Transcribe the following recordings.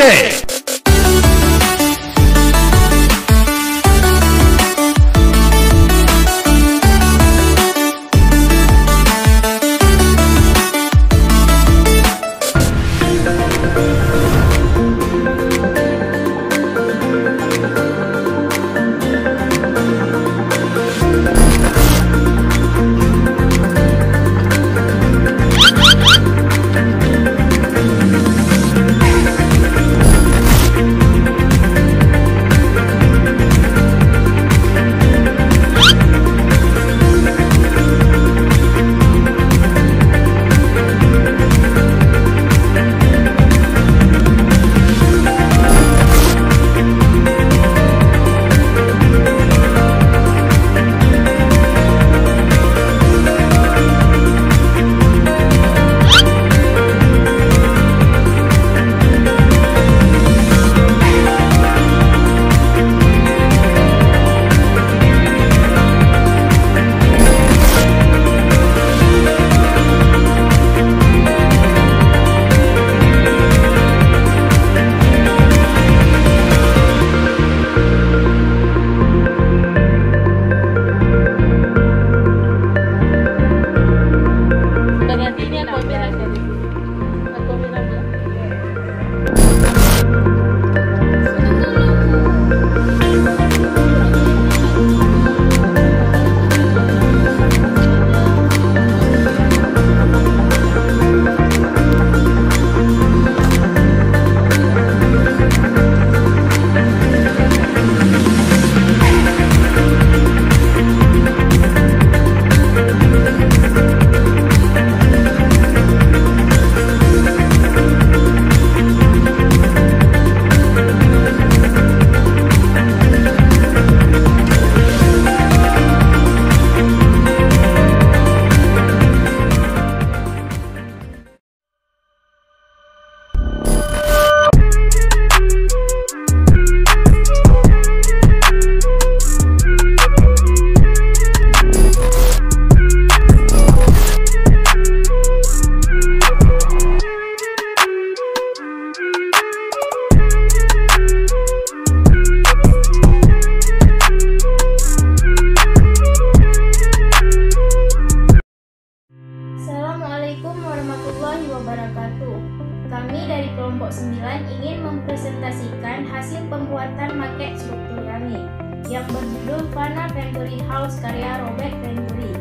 Aceh. Assalamualaikum warahmatullahi wabarakatuh. Kami dari kelompok 9 ingin mempresentasikan hasil pembuatan maket struktur kami yang berjudul Fana Venturi House karya Robert Venturi.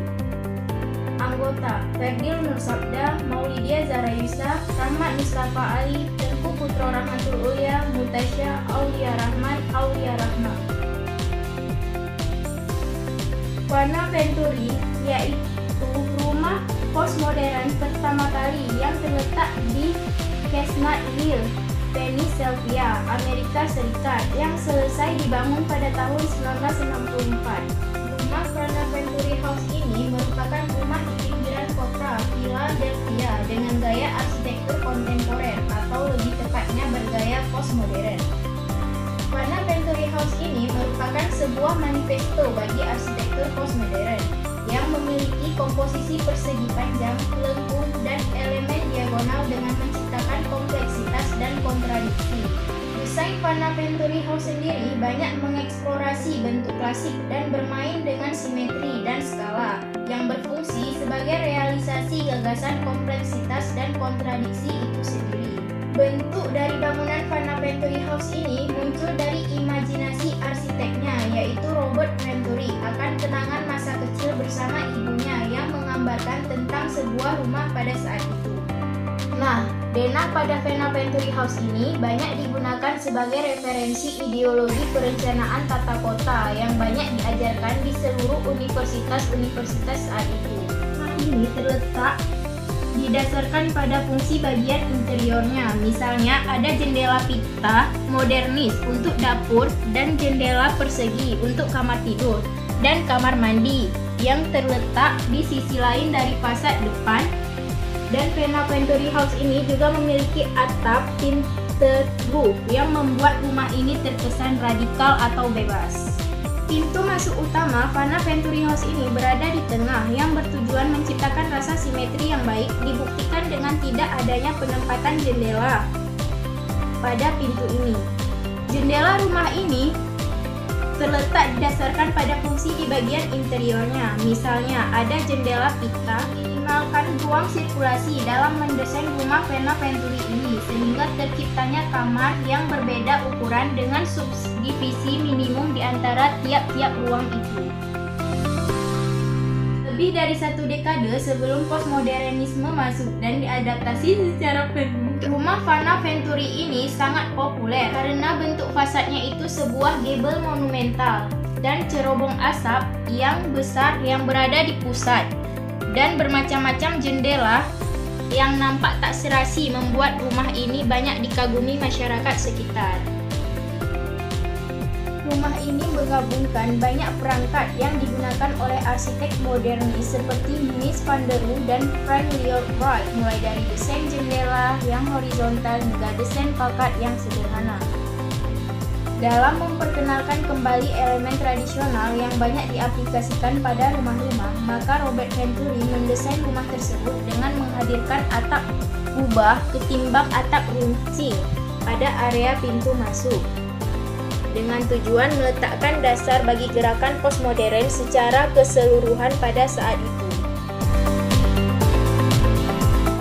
Anggota Ferdil Nursabda, Maulidia Zarayusa, Rahmat Mustafa Ali, Tengku Putro Rahmatul Ulia, Mutasya Aulia Rahman, Aulia Rahma. Fana Venturi yaitu rumah postmodern pertama kali yang terletak di Chestnut Hill, Pennsylvania, Amerika Serikat yang selesai dibangun pada tahun 1964. Rumah Fana Venturi House ini merupakan rumah di pinggiran kota Philadelphia dengan gaya arsitektur kontemporer atau lebih tepatnya bergaya postmodern. Fana Venturi House ini merupakan sebuah manifesto bagi arsitektur postmodern yang memiliki komposisi persegi panjang, lengkung, dan elemen diagonal dengan menciptakan kompleksitas dan kontradiksi. Desain Fana Venturi House sendiri banyak mengeksplorasi bentuk klasik dan bermain dengan simetri dan skala yang berfungsi sebagai realisasi gagasan kompleksitas dan kontradiksi itu sendiri. Bentuk dari bangunan Fana Venturi House ini muncul dari imajinasi arsiteknya, yaitu Robert Venturi, akan kenangan masa kecil bersama ibunya yang menggambarkan tentang sebuah rumah pada saat itu. Nah, denah pada Fana Venturi House ini banyak digunakan sebagai referensi ideologi perencanaan tata kota yang banyak diajarkan di seluruh universitas-universitas saat itu. Rumah ini terletak didasarkan pada fungsi bagian interiornya, misalnya ada jendela pita modernis untuk dapur dan jendela persegi untuk kamar tidur dan kamar mandi yang terletak di sisi lain dari fasad depan. Dan Fana Venturi House ini juga memiliki atap tinted roof yang membuat rumah ini terkesan radikal atau bebas. Pintu masuk utama Fana Venturi House ini berada di tengah yang bertujuan menciptakan rasa simetri yang baik, dibuktikan dengan tidak adanya penempatan jendela. pada pintu ini. Jendela rumah ini terletak didasarkan pada fungsi di bagian interiornya. Misalnya, ada jendela pita, minimalkan ruang sirkulasi dalam mendesain rumah Vena Venturi ini, sehingga terciptanya kamar yang berbeda ukuran dengan subdivisi minimum di antara tiap-tiap ruang itu. Lebih dari 1 dekade sebelum postmodernisme masuk dan diadaptasi secara penuh, rumah Vena Venturi ini sangat populer karena bentuk fasadnya itu sebuah gable monumental dan cerobong asap yang besar yang berada di pusat, dan bermacam-macam jendela yang nampak tak serasi membuat rumah ini banyak dikagumi masyarakat sekitar. Rumah ini menggabungkan banyak perangkat yang digunakan oleh arsitek modernis seperti Mies van der Rohe dan Frank Lloyd Wright, mulai dari desain jendela yang horizontal hingga desain pakat yang sederhana. Dalam memperkenalkan kembali elemen tradisional yang banyak diaplikasikan pada rumah-rumah, maka Robert Venturi mendesain rumah tersebut dengan menghadirkan atap kubah ketimbang atap runcing pada area pintu masuk, dengan tujuan meletakkan dasar bagi gerakan postmodern secara keseluruhan pada saat itu.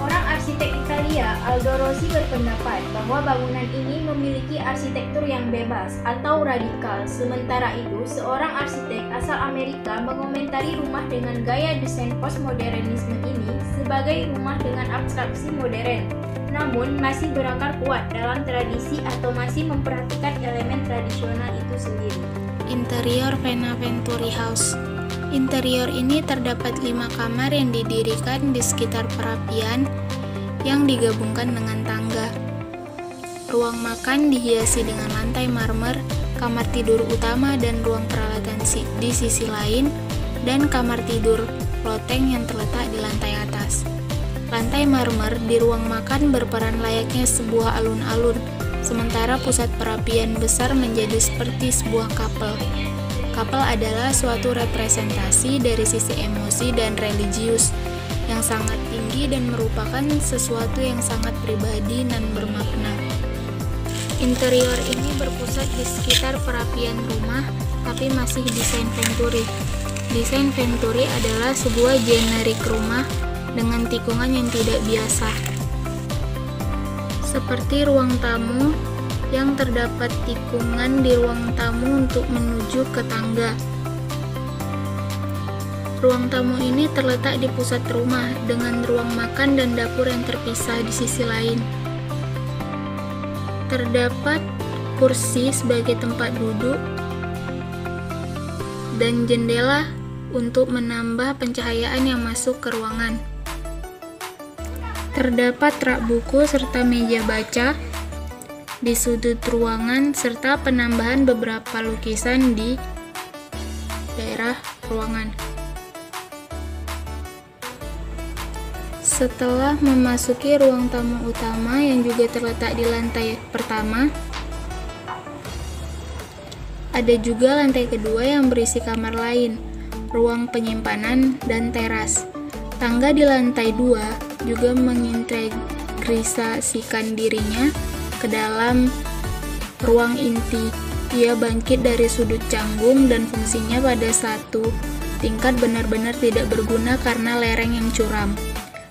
Orang arsitek Italia Aldo Rossi berpendapat bahwa bangunan ini memiliki arsitektur yang bebas atau radikal. Sementara itu, seorang arsitek asal Amerika mengomentari rumah dengan gaya desain postmodernisme ini sebagai rumah dengan abstraksi modern, namun masih berakar kuat dalam tradisi atau masih memperhatikan elemen tradisional itu sendiri. Interior Vena Venturi House. Interior ini terdapat 5 kamar yang didirikan di sekitar perapian yang digabungkan dengan tangga. Ruang makan dihiasi dengan lantai marmer, kamar tidur utama dan ruang peralatan di sisi lain, dan kamar tidur loteng yang terletak di lantai atas. Lantai marmer di ruang makan berperan layaknya sebuah alun-alun, sementara pusat perapian besar menjadi seperti sebuah kapel. Kapel adalah suatu representasi dari sisi emosi dan religius yang sangat tinggi dan merupakan sesuatu yang sangat pribadi dan bermakna. Interior ini berpusat di sekitar perapian rumah, tapi masih desain Venturi. Desain Venturi adalah sebuah generik rumah dengan tikungan yang tidak biasa, seperti ruang tamu yang terdapat tikungan di ruang tamu untuk menuju ke tangga. Ruang tamu ini terletak di pusat rumah dengan ruang makan dan dapur yang terpisah di sisi lain. Terdapat kursi sebagai tempat duduk dan jendela untuk menambah pencahayaan yang masuk ke ruangan. Terdapat rak buku serta meja baca di sudut ruangan serta penambahan beberapa lukisan di daerah ruangan. Setelah memasuki ruang tamu utama yang juga terletak di lantai pertama, ada juga lantai kedua yang berisi kamar lain, ruang penyimpanan, dan teras. Tangga di lantai 2 juga mengintegrasikan dirinya ke dalam ruang inti. Ia bangkit dari sudut canggung dan fungsinya pada satu tingkat benar-benar tidak berguna karena lereng yang curam.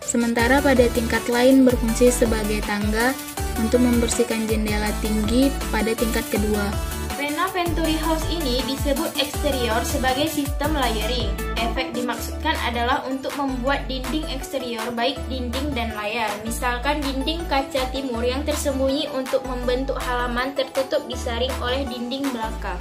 Sementara pada tingkat lain berfungsi sebagai tangga untuk membersihkan jendela tinggi pada tingkat kedua. Vena Venturi House ini disebut eksterior sebagai sistem layering. Efek dimaksudkan adalah untuk membuat dinding eksterior baik dinding dan layar. Misalkan dinding kaca timur yang tersembunyi untuk membentuk halaman tertutup disaring oleh dinding belakang.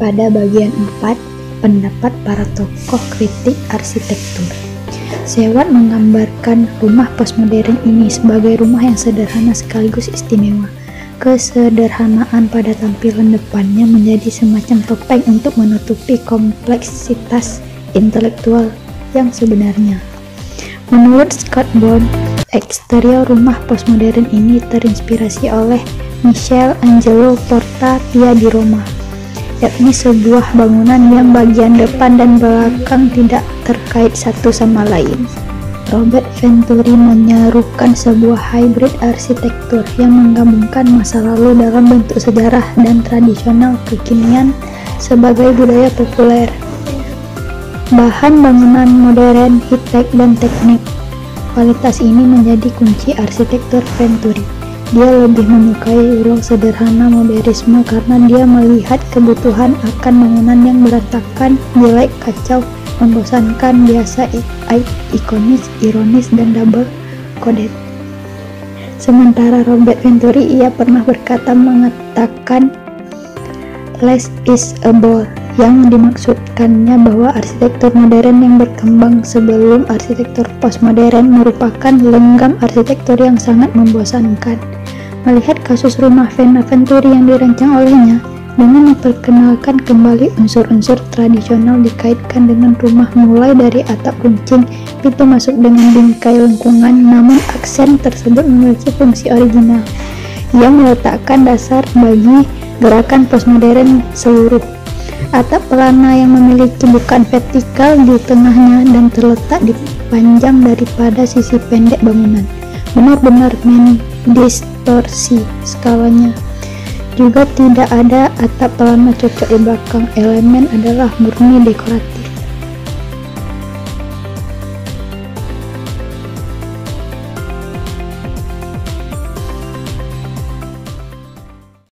pada bagian 4, pendapat para tokoh kritik arsitektur. Seward menggambarkan rumah postmodern ini sebagai rumah yang sederhana sekaligus istimewa. Kesederhanaan pada tampilan depannya menjadi semacam topeng untuk menutupi kompleksitas intelektual yang sebenarnya. Menurut Scott Bourne, eksterior rumah postmodern ini terinspirasi oleh Michelangelo Porta Pia di Roma, yakni sebuah bangunan yang bagian depan dan belakang tidak terkait satu sama lain. Robert Venturi menyerukan sebuah hybrid arsitektur yang menggabungkan masa lalu dalam bentuk sejarah dan tradisional kekinian sebagai budaya populer. Bahan bangunan modern, high-tech, dan teknik kualitas ini menjadi kunci arsitektur Venturi. Dia lebih menyukai ruang sederhana modernisme karena dia melihat kebutuhan akan bangunan yang berantakan, jelek, kacau, membosankan, biasa, ikonis, ironis, dan double-coded. Sementara Robert Venturi, ia pernah mengatakan less is a bore, yang dimaksudkannya bahwa arsitektur modern yang berkembang sebelum arsitektur postmodern merupakan lenggam arsitektur yang sangat membosankan. Melihat kasus rumah Venturi yang dirancang olehnya, dengan memperkenalkan kembali unsur-unsur tradisional dikaitkan dengan rumah mulai dari atap runcing, pintu masuk dengan bingkai lengkungan, namun aksen tersebut memiliki fungsi original yang meletakkan dasar bagi gerakan postmodern seluruh. Atap pelana yang memiliki bukaan vertikal di tengahnya dan terletak di panjang daripada sisi pendek bangunan, benar-benar mendistorsi skalanya. Juga tidak ada atap pelana cocok di belakang, elemen adalah murni dekoratif.